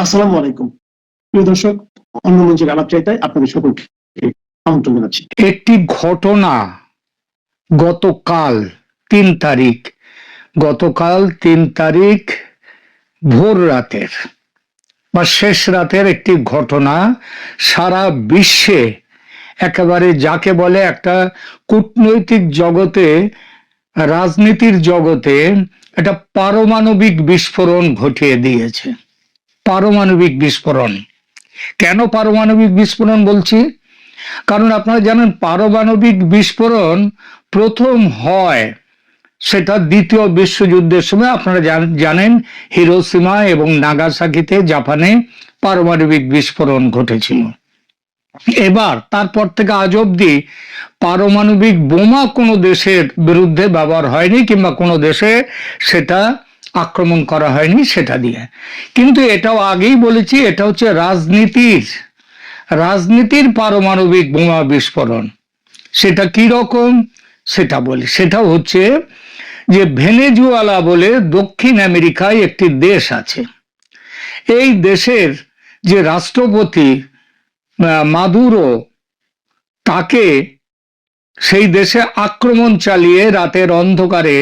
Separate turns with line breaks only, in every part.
আসসালামু আলাইকুম প্রিয় দর্শক, অন্য মঞ্চের আলাপচারিতায় আপনাদের সকলকে আমন্ত্রণ জানাচ্ছি।
একটি ঘটনা গতকাল 3 তারিখ ভোর রাতের বা শেষ রাতের একটি ঘটনা সারা বিশ্বে একেবারে যাকে বলে একটা কূটনৈতিক জগতে, রাজনীতির জগতে একটা পারমাণবিক বিস্ফোরণ ঘটিয়ে দিয়েছে। পারমাণবিক বিস্ফোরণ। কেন পারমাণবিক বিস্ফোরণ বলছি? কারণ আপনারা জানেন পারমাণবিক বিস্ফোরণ প্রথম হয় সেটা দ্বিতীয় বিশ্বযুদ্ধের সময়। আপনারা জানেন হিরোশিমা এবং নাগাসাকিতে জাপানে পারমাণবিক বিস্ফোরণ ঘটেছিল। এবার তারপর থেকে আজ অব্দি পারমাণবিক বোমা কোনো দেশের বিরুদ্ধে ব্যবহার হয়নি, কিংবা কোনো দেশে সেটা আক্রমণ করা হয়নি সেটা দিয়ে। কিন্তু এটাও আগেই বলেছি, এটা হচ্ছে রাজনীতির পারমাণবিক বোমা বিস্ফোরণ। সেটা কি রকম সেটা বলি। সেটা হচ্ছে যে ভেনেজুয়েলা বলে দক্ষিণ আমেরিকায় একটি দেশ আছে। এই দেশের যে রাষ্ট্রপতি মাদুরো, তাকে সেই দেশে আক্রমণ চালিয়ে, রাতের অন্ধকারে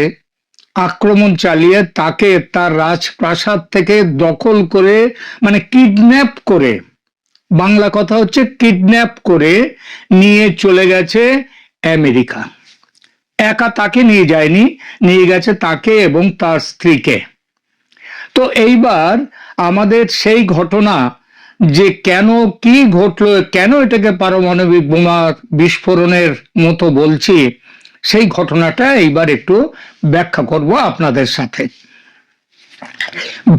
আক্রমণ চালিয়ে তাকে তার রাজপ্রাসাদ থেকে দখল করে, মানে কিডন্যাপ করে, বাংলা কথা হচ্ছে কিডন্যাপ করে নিয়ে চলে গেছে আমেরিকা। একা তাকে নিয়ে যায়নি, নিয়ে গেছে তাকে এবং তার স্ত্রীকে। তো এইবার আমাদের সেই ঘটনা যে কেন কি ঘটলো, কেন এটাকে পারমাণবিক বোমা বিস্ফোরণের মতো বলছি, সেই ঘটনাটা এইবার একটু ব্যাখ্যা করব আপনাদের সাথে।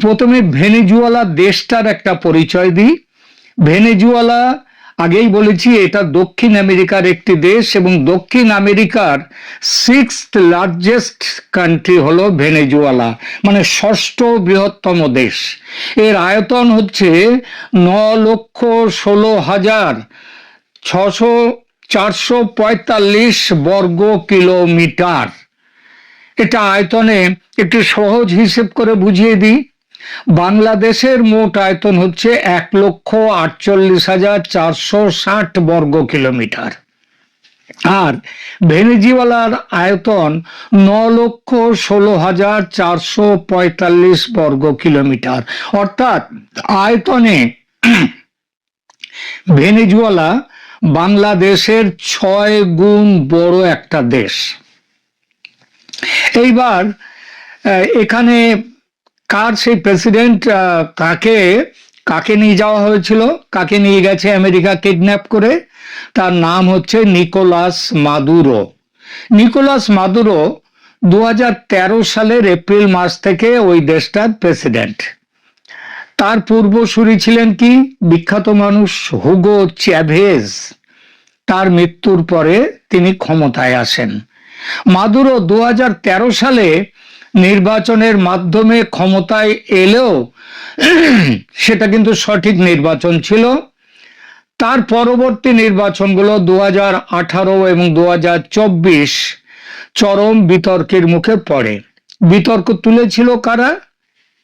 প্রথমে ভেনেজুয়েলা দেশটার একটা পরিচয় দিই। ভেনেজুয়েলা আগেই বলেছি এটা দক্ষিণ আমেরিকার একটি দেশ, এবং দক্ষিণ আমেরিকার 6th লার্জেস্ট কান্ট্রি হলো ভেনেজুয়েলা, মানে 6ষ্ঠ বৃহত্তম দেশ। এর আয়তন হচ্ছে 9,16,445 বর্গ কিলোমিটার। এটা আয়তনে একটু সহজ হিসেব করে বুঝিয়ে দিই। বাংলাদেশের মোট আয়তন হচ্ছে 1,48,460 বর্গ কিলোমিটার, আর ভেনেজুয়েলার আয়তন 9,16,445 বর্গ কিলোমিটার। অর্থাৎ আয়তনে ভেনেজুয়েলা বাংলাদেশের 6 গুণ বড় একটা দেশ। এইবার এখানে কার সেই প্রেসিডেন্ট, কাকে নিয়ে যাওয়া হয়েছিল, কাকে নিয়ে গেছে আমেরিকা কিডন্যাপ করে? তার নাম হচ্ছে নিকোলাস মাদুরো। নিকোলাস মাদুরো 2013 সালের এপ্রিল মাস থেকে ওই দেশটার প্রেসিডেন্ট। তার পূর্বসূরি ছিলেন কি বিখ্যাত মানুষ হুগো চ্যাভেজ। তার মৃত্যুর পরে তিনি ক্ষমতায় আসেন। মাদুরো 2013 সালে নির্বাচনের মাধ্যমে ক্ষমতায় এলেও সেটা কিন্তু সঠিক নির্বাচন ছিল। তার পরবর্তী নির্বাচনগুলো 2018 এবং 2024 চরম বিতর্কের মুখে পড়ে। বিতর্ক তুলেছিল কারা?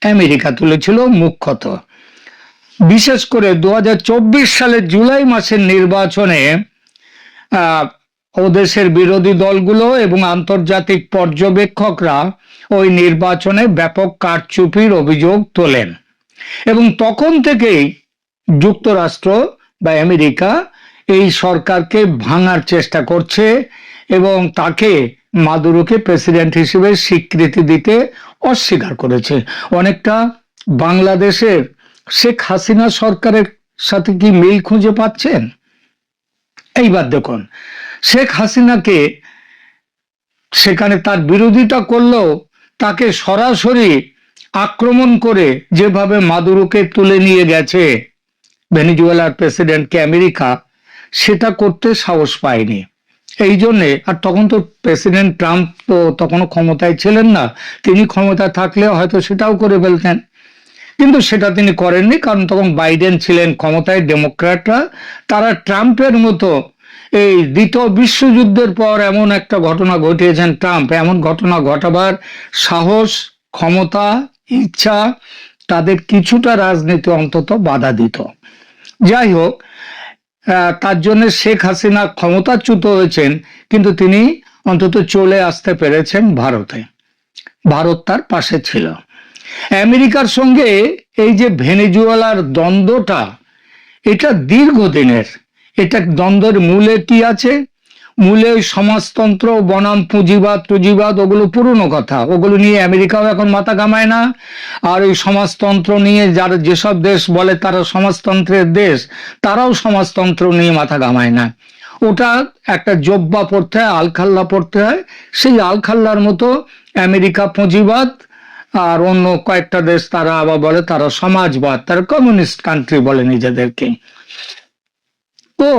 আমেরিকা তুলেছিল মুখ্যত। বিশেষ করে 2024 সালের জুলাই মাসের নির্বাচনে ও দেশের বিরোধী দলগুলো এবং আন্তর্জাতিক পর্যবেক্ষকরা ওই নির্বাচনে ব্যাপক কারচুপির অভিযোগ তোলেন, এবং তখন থেকেই যুক্তরাষ্ট্র বা আমেরিকা এই সরকারকে ভাঙার চেষ্টা করছে এবং তাকে, মাদুরোকে প্রেসিডেন্ট হিসেবে স্বীকৃতি দিতে অস্বীকার করেছে। অনেকটা বাংলাদেশের শেখ হাসিনা সরকারের সাথে কি মিল খুঁজে পাচ্ছেন? এইবার দেখুন, শেখ হাসিনাকে সেখানে তার বিরোধিতা করলেও তাকে সরাসরি আক্রমণ করে যেভাবে মাদুরোকে তুলে নিয়ে গেছে ভেনেজুয়েলার প্রেসিডেন্টকে আমেরিকা, সেটা করতে সাহস পায়নি। এই জন্যে, আর তখন তো প্রেসিডেন্ট ট্রাম্প তো তখনও ক্ষমতায় ছিলেন না, তিনি ক্ষমতা থাকলে হয়তো সেটাও করে ফেলতেন, কিন্তু সেটা তিনি করেননি, কারণ তখন বাইডেন ছিলেন ক্ষমতায়। ডেমোক্র্যাটরা, তারা ট্রাম্পের মতো এই দ্বিতীয় বিশ্বযুদ্ধের পর এমন একটা ঘটনা ঘটিয়েছেন ট্রাম্প, এমন ঘটনা ঘটাবার সাহস, ক্ষমতা, ইচ্ছা তাদের কিছুটা রাজনীতি অন্তত বাধা দিত। যাই হোক, তার জন্য শেখ হাসিনা ক্ষমতাচ্যুত হয়েছেন, কিন্তু তিনি অন্তত চলে আসতে পেরেছেন ভারতে। ভারত তার পাশে ছিল। আমেরিকার সঙ্গে এই যে ভেনেজুয়েলার দ্বন্দ্বটা, এটা দীর্ঘদিনের। এটা দ্বন্দ্বের মূলে কি আছে? মূলে ওই সমাজতন্ত্র বনাম পুঁজিবাদ টুজিবাদ, ওগুলো পুরনো কথা, ওগুলো নিয়ে আমেরিকাও এখন মাথা ঘামায় না। আর ওই সমাজতন্ত্র নিয়ে যারা যেসব দেশ বলে তারা সমাজতন্ত্রের দেশ, তারাও সমাজতন্ত্র নিয়ে মাথা ঘামায় না। ওটা একটা জব্বা পড়তে হয়, আলখাল্লা পড়তে হয়। সেই আলখাল্লার মতো আমেরিকা পুঁজিবাদ, আর অন্য কয়েকটা দেশ তারা আবার বলে তারা সমাজবাদ, তারা কমিউনিস্ট কান্ট্রি বলে নিজেদেরকে। তো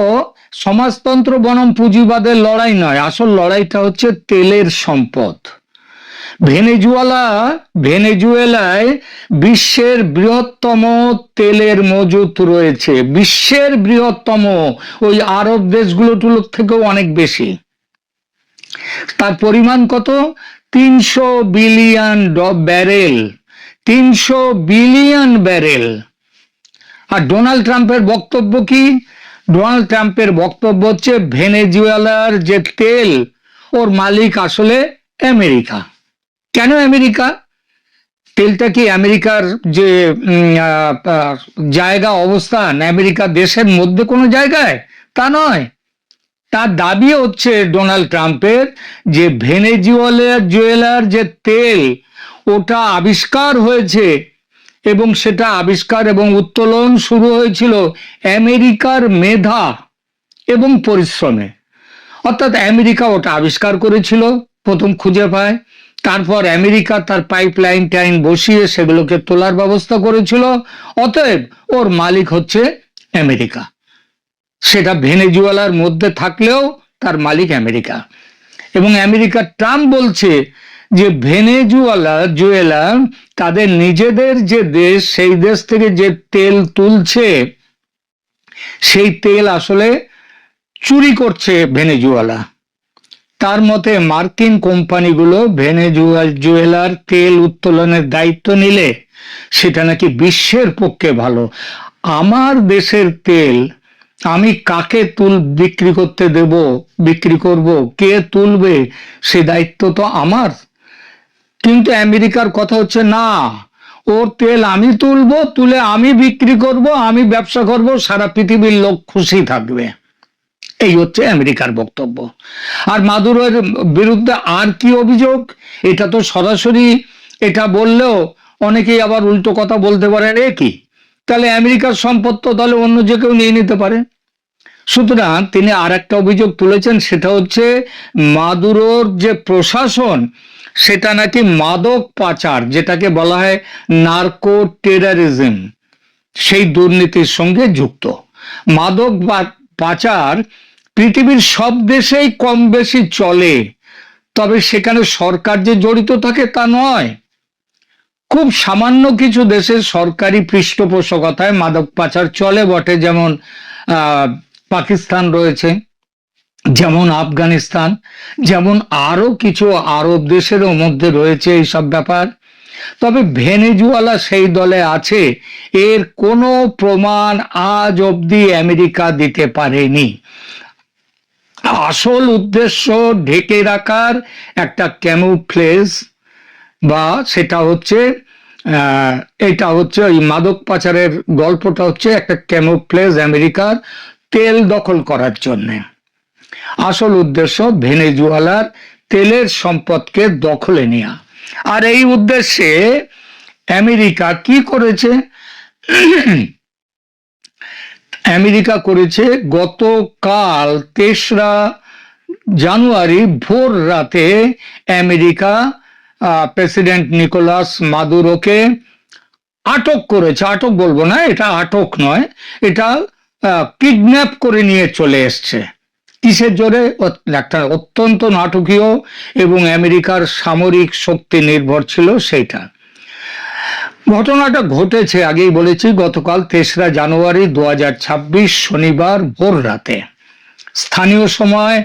সমাজতন্ত্র বনাম পুঁজিবাদের লড়াই নয়, আসল লড়াইটা হচ্ছে তেলের সম্পদ। ভেনেজুয়েলায় বিশ্বের বৃহত্তম তেলের মজুত রয়েছে, বিশ্বের বৃহত্তম, ওই আরব দেশগুলোর থেকেও অনেক বেশি। তার পরিমাণ কত? 300 বিলিয়ন ব্যারেল, 300 বিলিয়ন ব্যারেল। আর ডোনাল্ড ট্রাম্পের বক্তব্য কি? ডোনাল্ড ট্রাম্পের বক্তব্য হচ্ছে ভেনেজুয়েলার যে তেল, ওর মালিক আসলে আমেরিকা। কেন আমেরিকা? তেলটা কি আমেরিকার যে জায়গা অবস্থান, আমেরিকা দেশের মধ্যে কোনো জায়গায়? তা নয়। তার দাবি হচ্ছে ডোনাল্ড ট্রাম্পের যে ভেনেজুয়েলার যে তেল, ওটা আবিষ্কার হয়েছে, এবং সেটা আবিষ্কার এবং উত্তোলন শুরু হয়েছিল আমেরিকার মেধা এবং পরিশ্রমে। অর্থাৎ আমেরিকা ওটা আবিষ্কার করেছিল, প্রথম খুঁজে পায়, তারপর আমেরিকা তার পাইপলাইন টাইন বসিয়ে সেগুলোকে তোলার ব্যবস্থা করেছিল। অতএব ওর মালিক হচ্ছে আমেরিকা। সেটা ভেনেজুয়েলার মধ্যে থাকলেও তার মালিক আমেরিকা। এবং আমেরিকা, ট্রাম্প বলছে যে ভেনেজুয়েলা তাদের নিজেদের যে দেশ, সেই দেশ থেকে যে তেল তুলছে, সেই তেল আসলে চুরি করছে ভেনেজুয়েলা। তার মতে মার্কিন কোম্পানিগুলো ভেনেজুয়েলার তেল উত্তোলনের দায়িত্ব নিলে সেটা নাকি বিশ্বের পক্ষে ভালো। আমার দেশের তেল আমি কাকে বিক্রি করতে দেব, বিক্রি করব, কে তুলবে, সে দায়িত্ব তো আমার। কিন্তু আমেরিকার কথা হচ্ছে না, ওর তেল আমি তুলবো, তুলে আমি বিক্রি করব, আমি ব্যবসা করব, সারা পৃথিবীর লোক খুশি থাকবে। এই হচ্ছে আমেরিকার বক্তব্য। আর মাদুরোর বিরুদ্ধে আর কি অভিযোগ? এটা তো সরাসরি, এটা বললেও অনেকেই আবার উল্টো কথা বলতে পারে, রে কি তাহলে আমেরিকার সম্পদ তো তাহলে অন্য যে কেউ নিয়ে নিতে পারে। সুতরাং তিনি আর একটা অভিযোগ তুলেছেন, সেটা হচ্ছে মাদুরোর যে প্রশাসন, সেটা নাকি মাদক পাচার, যেটাকে বলা হয় নার্কো টেররিজম, সেই দুর্নীতির সঙ্গে যুক্ত। মাদক পাচার পৃথিবীর সব দেশেই কম বেশি চলে, তবে সেখানে সরকার যে জড়িত থাকে তা নয়। খুব সামান্য কিছু দেশের সরকারি পৃষ্ঠপোষকতায় মাদক পাচার চলে বটে, যেমন পাকিস্তান রয়েছে, যেমন আফগানিস্তান, যেমন আরো কিছু আরব দেশেরও মধ্যে রয়েছে এইসব ব্যাপার। তবে ভেনেজুয়েলা সেই দলে আছে, এর কোনো প্রমাণ আজ অবধি আমেরিকা দিতে পারেনি। আসল উদ্দেশ্য ঢেকে রাখার একটা ক্যামুফ্লেজ, বা সেটা হচ্ছে এটা হচ্ছে ওই মাদক পাচারের গল্পটা হচ্ছে একটা ক্যামুফ্লেজ আমেরিকার তেল দখল করার জন্য। আসল উদ্দেশ্য ভেনেজুয়েলার তেলের সম্পদকে দখলে নেওয়া। আর এই উদ্দেশ্যে আমেরিকা কি করেছে? আমেরিকা করেছে, গতকাল 3রা জানুয়ারি ভোর রাতে আমেরিকা প্রেসিডেন্ট নিকোলাস মাদুরোকে আটক করেছে। আটক বলবো না, এটা আটক নয়, এটা কিডন্যাপ করে নিয়ে চলে এসছে। কিসের জোরে? একটা অত্যন্ত নাটকীয় এবং আমেরিকার সামরিক শক্তি নির্ভর ছিল সেইটা। ঘটনাটা ঘটেছে, আগেই বলেছি, গতকাল 3রা জানুয়ারি 2026 শনিবার ভোর রাতে। স্থানীয় সময়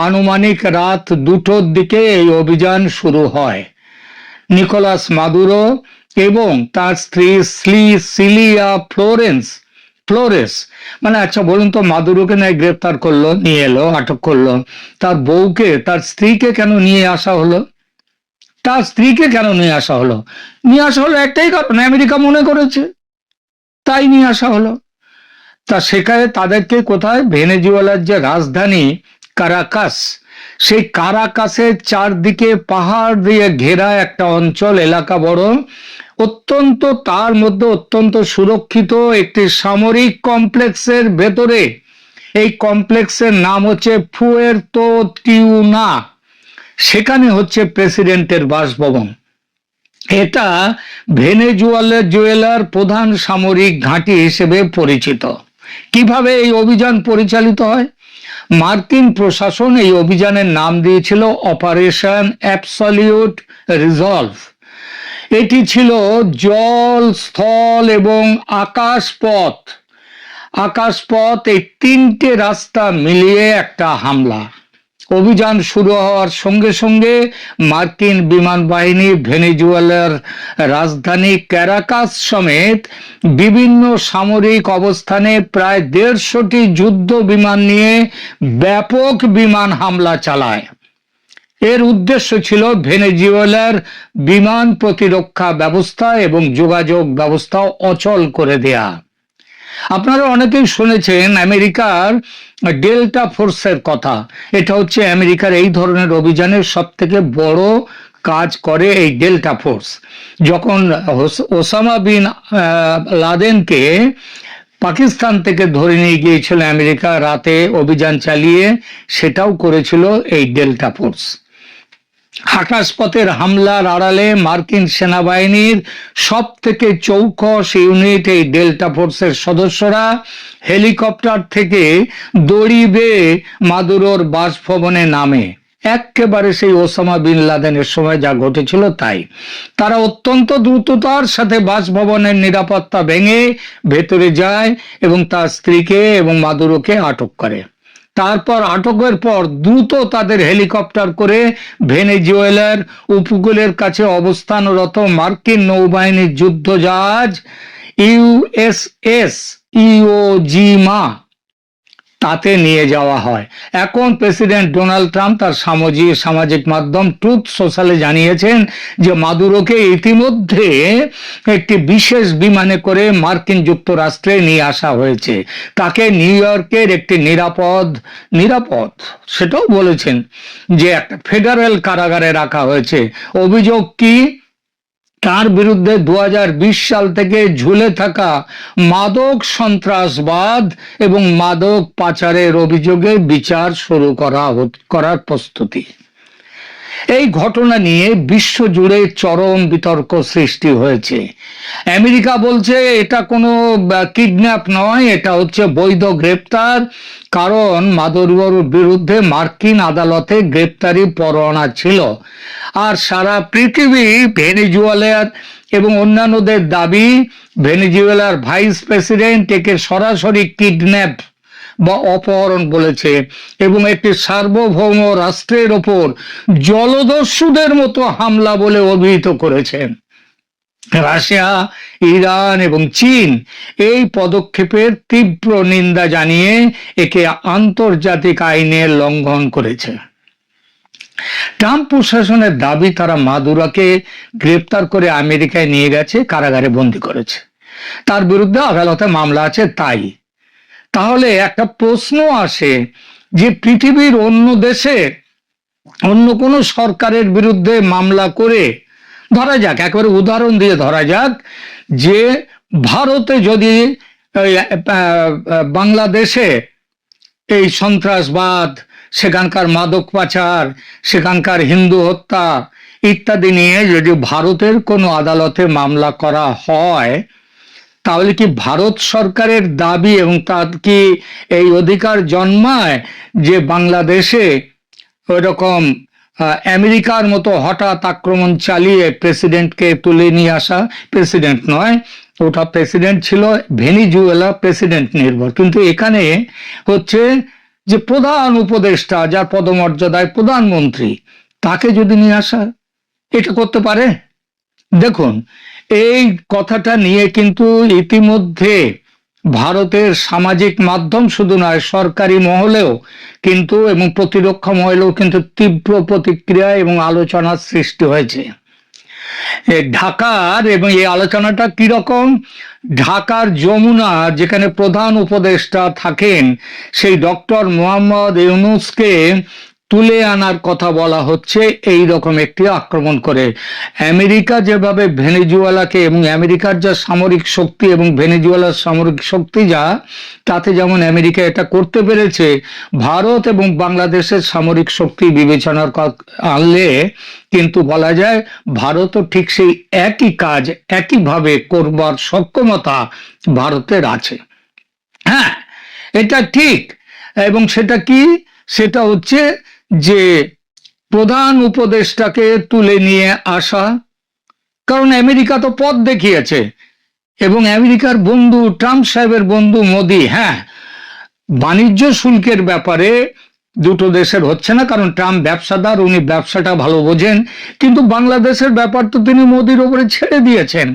আনুমানিক রাত 2টোর দিকে এই অভিযান শুরু হয়। নিকোলাস মাদুরো এবং তার স্ত্রী সিলিয়া ফ্লোরেস। মানে আচ্ছা বলুন তো, মাদুরোকে নয় গ্রেপ্তার করলো, নিয়ে এলো, আটক করলো, তার বউকে, তার স্ত্রীকে কেন নিয়ে আসা হলো? তার স্ত্রীকে কেন নিয়ে আসা হলো? নিয়ে আসা হলো একটাই কারণ, আমেরিকা মনে করেছে, তাই নিয়ে আসা হলো। তা সেখানে তাদেরকে কোথায়, ভেনেজুয়েলার যে রাজধানী কারাকাস, সেই কারাকাসের চারদিকে পাহাড় দিয়ে ঘেরা একটা অঞ্চল, এলাকা বড়, অত্যন্ত, তার মধ্যে অত্যন্ত সুরক্ষিত একটি সামরিক কমপ্লেক্সের ভেতরে। এই কমপ্লেক্সের নাম হচ্ছে ফুয়ের্তো টিউনা। সেখানে হচ্ছে প্রেসিডেন্টের বাসভবন। এটা ভেনেজুয়েলার প্রধান সামরিক ঘাঁটি হিসেবে পরিচিত। কিভাবে এই অভিযান পরিচালিত হয়? মার্কিন প্রশাসন এই অভিযানের নাম দিয়েছিল অপারেশন অ্যাবসলিউট রিজলভ। এটি ছিল জল, স্থল এবং আকাশপথ এই তিনটে রাস্তা মিলিয়ে একটা হামলা। অভিযান শুরু হওয়ার সঙ্গে সঙ্গে মার্কিন বিমান বাহিনী ভেনেজুয়েলার রাজধানী ক্যারাকাস সমেত বিভিন্ন সামরিক অবস্থানে প্রায় 150টি যুদ্ধ বিমান নিয়ে ব্যাপক বিমান হামলা চালায়। এর উদ্দেশ্য ছিল ভেনেজুয়েলার বিমান প্রতিরক্ষা ব্যবস্থা এবং যোগাযোগ ব্যবস্থা অচল করে দেয়া। আপনারা অনেকেই শুনেছেন আমেরিকার ডেল্টা ফোর্সের কথা। এটা হচ্ছে আমেরিকার এই ধরনের অভিযানের সব থেকে বড় কাজ করে এই ডেল্টা ফোর্স। যখন ওসামা বিন লাদেনকে পাকিস্তান থেকে ধরে নিয়ে গিয়েছিল আমেরিকা রাতে অভিযান চালিয়ে, সেটাও করেছিল এই ডেল্টা ফোর্স। আকাশপথের হামলার আড়ালে মার্কিন সেনাবাহিনীর সব থেকে চৌকস ইউনিট এই ডেল্টা ফোর্সের সদস্যরা হেলিকপ্টার থেকে দড়ি বেয়ে মাদুরোর বাসভবনে নামে। একেবারে সেই ওসামা বিন লাদেনের সময় যা ঘটেছিল তাই। তারা অত্যন্ত দ্রুততার সাথে বাসভবনের নিরাপত্তা ভেঙে ভেতরে যায় এবং তার স্ত্রীকে এবং মাদুরোকে আটক করে। তারপর আটকের পর দ্রুত তাদের হেলিকপ্টার করে ভেনেজুয়েলার উপকূলের কাছে অবস্থানরত মার্কিন নৌবাহিনীর যুদ্ধজাহাজ ইউএসএস ইওজিমা তাতে নিয়ে যাওয়া হয়। এখন প্রেসিডেন্ট ডোনাল্ড ট্রাম্প তার সামাজিক মাধ্যম ট্রুথ সোশ্যালে জানিয়েছেন যে মাদুরোকে ইতিমধ্যে একটি বিশেষ বিমানে করে মার্কিন যুক্তরাষ্ট্রে নিয়ে আসা হয়েছে। তাকে নিউ ইয়র্কের একটি নিরাপদ সেটাও বলেছেন যে একটা ফেডারেল কারাগারে রাখা হয়েছে। অভিযোগ কি? তার বিরুদ্ধে 2020 সাল থেকে ঝুলে থাকা মাদক সন্ত্রাসবাদ এবং মাদক পাচারের অভিযোগে বিচার শুরু করার প্রস্তুতি। এই ঘটনা নিয়ে বিশ্বজুড়ে চরম বিতর্ক সৃষ্টি হয়েছে। আমেরিকা বলছে এটা কোনো কিডন্যাপ নয়, এটা হচ্ছে বৈধ গ্রেপ্তার, কারণ মাদুরোর বিরুদ্ধে মার্কিন আদালতে গ্রেপ্তারি পরোয়ানা ছিল। আর সারা পৃথিবী ভেনেজুয়েলার এবং অন্যান্যদের দাবি ভেনেজুয়েলার ভাইস প্রেসিডেন্ট একে সরাসরি কিডন্যাপ বা অপহরণ বলেছে এবং একটি সার্বভৌম রাষ্ট্রের ওপর জলদস্যুদের মতো হামলা বলে অভিহিত করেছেন। রাশিয়া, ইরান এবং চীন এই পদক্ষেপের তীব্র নিন্দা জানিয়ে একে আন্তর্জাতিক আইনের লঙ্ঘন করেছে। ট্রাম্প প্রশাসনের দাবি তারা মাদুরোকে গ্রেপ্তার করে আমেরিকায় নিয়ে গেছে, কারাগারে বন্দী করেছে, তার বিরুদ্ধে আদালতে মামলা আছে। তাহলে একটা প্রশ্ন আসে যে পৃথিবীর অন্য দেশে অন্য কোনো সরকারের বিরুদ্ধে মামলা করে, ধরা যাক একেবারে উদাহরণ দিয়ে ধরা যাক যে ভারতে যদি বাংলাদেশে এই সন্ত্রাসবাদ, সেখানকার মাদক পাচার, সেখানকার হিন্দু হত্যা ইত্যাদি নিয়ে যদি ভারতের কোনো আদালতে মামলা করা হয়, তাহলে কি ভারত সরকারের দাবি এবং তার কি এই অধিকার জন্মায় যে বাংলাদেশে ওইরকম আমেরিকার মতো হঠাৎ আক্রমণ চালিয়ে প্রেসিডেন্টকে তুলে নিয়ে আসা? প্রেসিডেন্ট নয়, ওটা প্রেসিডেন্ট ছিল ভেনেজুয়েলা প্রেসিডেন্ট নির্ভর, কিন্তু এখানে হচ্ছে যে প্রধান উপদেষ্টা, যার পদমর্যাদায় প্রধানমন্ত্রী, তাকে যদি নিয়ে আসা, এটা করতে পারে? দেখুন, এই কথাটা নিয়ে কিন্তু ইতিমধ্যে ভারতের সামাজিক মাধ্যম শুধু নয়, সরকারি মহলেও কিন্তু এবং প্রতিরক্ষা মহলেও কিন্তু তীব্র প্রতিক্রিয়া এবং আলোচনার সৃষ্টি হয়েছে। ঢাকার এবং এই আলোচনাটা কিরকম, ঢাকার যমুনা যেখানে প্রধান উপদেষ্টা থাকেন সেই ডক্টর মোহাম্মদ ইউনূসকে তুলে আনার কথা বলা হচ্ছে এই রকম একটি আক্রমণ করে। আমেরিকা যেভাবে ভেনেজুয়েলাকে এবং আমেরিকার যা সামরিক শক্তি এবং ভেনেজুয়েলার সামরিক শক্তি যা, তাতে যেমন আমেরিকা এটা করতে পেরেছে, ভারত এবং বাংলাদেশের সামরিক শক্তি বিবেচনার আনলে কিন্তু বলা যায় ভারতও ঠিক সেই একই কাজ একইভাবে করবার সক্ষমতা ভারতের আছে। হ্যাঁ, এটা ঠিক। এবং সেটা কি, সেটা হচ্ছে যে প্রধান উপদেষ্টাকে তুলে নিয়ে আসা, কারণ আমেরিকা তো পথ দেখিয়েছে এবং আমেরিকার বন্ধু ট্রাম্প সাহেবের বন্ধু মোদি, হ্যাঁ, বাণিজ্য শুল্কের ব্যাপারে দুটো দেশের হচ্ছে না, কারণ ট্রাম্প ব্যবসাদার, উনি ব্যবসাটা ভালো বোঝেন, কিন্তু বাংলাদেশের ব্যাপার তো তিনি মোদির ওপরে ছেড়ে দিয়েছেন।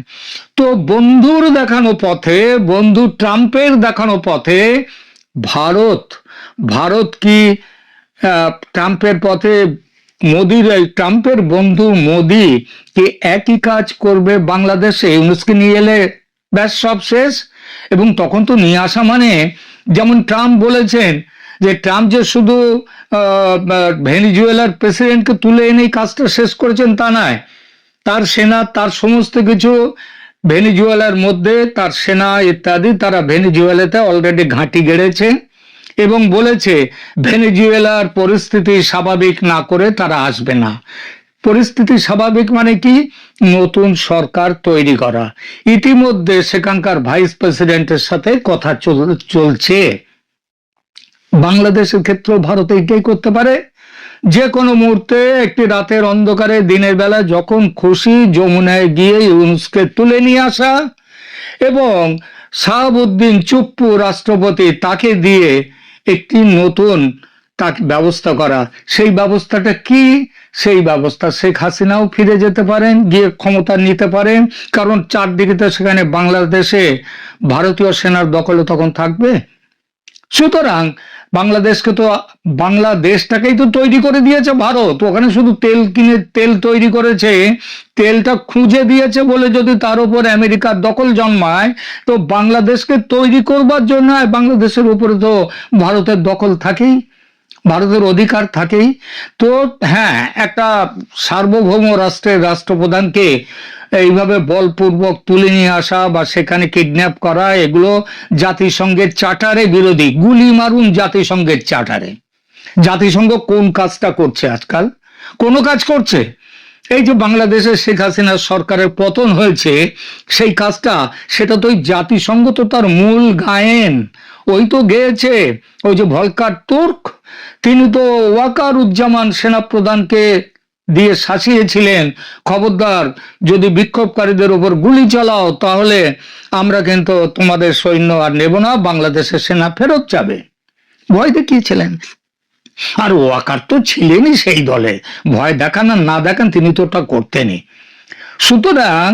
তো বন্ধুর দেখানো পথে, বন্ধু ট্রাম্পের দেখানো পথে ভারত কি ট্রাম্পের পথে মোদির, ট্রাম্পের বন্ধু মোদি কি একই কাজ করবে বাংলাদেশে? ইউনূসকে নিয়ে এলে ব্যাস সব শেষ। এবং তখন তো নিয়ে আসা মানে, যেমন ট্রাম্প বলেছেন যে ট্রাম্প যে শুধু ভেনেজুয়েলার প্রেসিডেন্টকে তুলে এনে কাজটা শেষ করেছেন তা নয়, তার সেনা, তার সমস্ত কিছু ভেনেজুয়েলার মধ্যে তার সেনা ইত্যাদি, তারা ভেনেজুয়েলাতে অলরেডি ঘাঁটি গেড়েছে এবং বলেছে ভেনেজুয়েলার পরিস্থিতি স্বাভাবিক না করে তারা আসবে না। পরিস্থিতি স্বাভাবিক মানে কি? নতুন সরকার তৈরি করা। ইতিমধ্যে সেখানকার ভাইস প্রেসিডেন্টের সাথে কথা চলছে। বাংলাদেশের ক্ষেত্রেও ভারত এইটাই করতে পারে, যে কোনো মুহূর্তে একটি রাতের অন্ধকারে দিনের বেলা যখন খুশি যমুনায় গিয়ে ইউনূসকে তুলে নিয়ে আসা এবং শাহাবুদ্দিন চুপ্পু রাষ্ট্রপতি, তাকে দিয়ে একটি নতুন তাকে ব্যবস্থা করা। সেই ব্যবস্থাটা কি? সেই ব্যবস্থা শেখ হাসিনাও ফিরে যেতে পারেন, গিয়ে ক্ষমতা নিতে পারেন, কারণ চারদিকে তো সেখানে বাংলাদেশে ভারতীয় সেনার দখলে তখন থাকবে। সুতরাং বাংলাদেশকে তো, বাংলাদেশটাকেই তো তৈরি করে দিয়েছে ভারত, ওখানে শুধু তেল কিনে তেল তৈরি করেছে, তেলটা খুঁজে দিয়েছে বলে যদি তার উপর আমেরিকার দখল জন্মায়, তো বাংলাদেশকে তৈরি করবার জন্য বাংলাদেশের উপরে তো ভারতের দখল থাকেই, ভারতের অধিকার থাকেই। তো হ্যাঁ, একটা সার্বভৌম রাষ্ট্রের রাষ্ট্রপ্রধানকে এইভাবে বলপূর্বক তুলে নিয়ে আসা বা সেখানে কিডন্যাপ করা, এগুলো জাতিসংঘের চার্টারে বিরোধী। গুলি মারুন জাতিসংঘের চার্টারে। জাতিসংঘ কোন কাজটা করছে আজকাল? কোনো কাজ করছে? এই যে বাংলাদেশে শেখ হাসিনার সরকারের পতন হয়েছে, সেই কাজটা, সেটা তো ওই জাতিসংঘ তো তার মূল গায়েন, ওই তো গেয়েছে। ওই যে ভলকার তুর্ক, তিনি তো ওয়াকারুজ্জামান সেনাপ্রধানকে দিয়ে শাসিয়েছিলেন, খবরদার যদি বিক্ষোভকারীদের উপর গুলি চালাও তাহলে আমরা কিন্তু তোমাদের সৈন্য আর নেব না, বাংলাদেশের সেনা ফেরত যাবে, ভয় দেখিয়েছিলেন। আর ওয়াকার তো ছিলেনই সেই দলে, ভয় দেখান আর না দেখান তিনি তো ওটা করতেনই। সুতরাং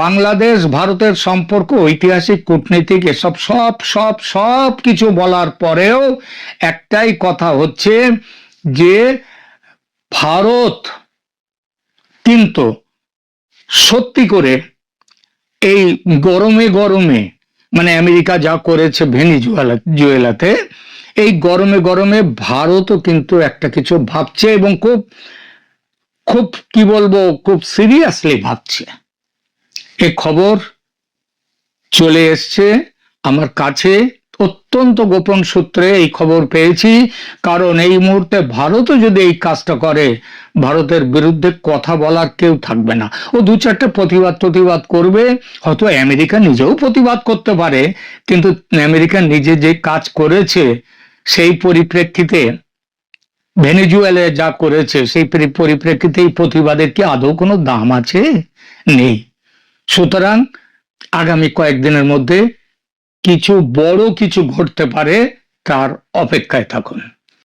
বাংলাদেশ ভারতের সম্পর্ক, ঐতিহাসিক, কূটনীতিক, এসব সব সব সব কিছু বলার পরেও একটাই কথা হচ্ছে যে ভারত কিন্তু সত্যি করে এই গরমে গরমে, মানে আমেরিকা যা করেছে ভেনেজুয়েলাতে, এই গরমে গরমে ভারতও কিন্তু একটা কিছু ভাবছে এবং খুব খুব কি বলবো, খুব সিরিয়াসলি ভাবছে। এ খবর চলে এসছে আমার কাছে, অত্যন্ত গোপন সূত্রে এই খবর পেয়েছি, কারণ এই মুহূর্তে ভারতও যদি এই কাজটা করে, ভারতের বিরুদ্ধে কথা বলার কেউ থাকবে না। ও দু চারটে প্রতিবাদ করবে, হয়তো আমেরিকা নিজেও প্রতিবাদ করতে পারে, কিন্তু আমেরিকা নিজে যে কাজ করেছে সেই পরিপ্রেক্ষিতে, ভেনেজুয়েলায় যা করেছে সেই পরিপ্রেক্ষিতে এই প্রতিবাদের কি আদৌ কোনো দাম আছে? নেই। সুতরাং আগামী কয়েকদিনের মধ্যে কিছু বড় কিছু ঘটতে পারে, তার অপেক্ষায় থাকুন।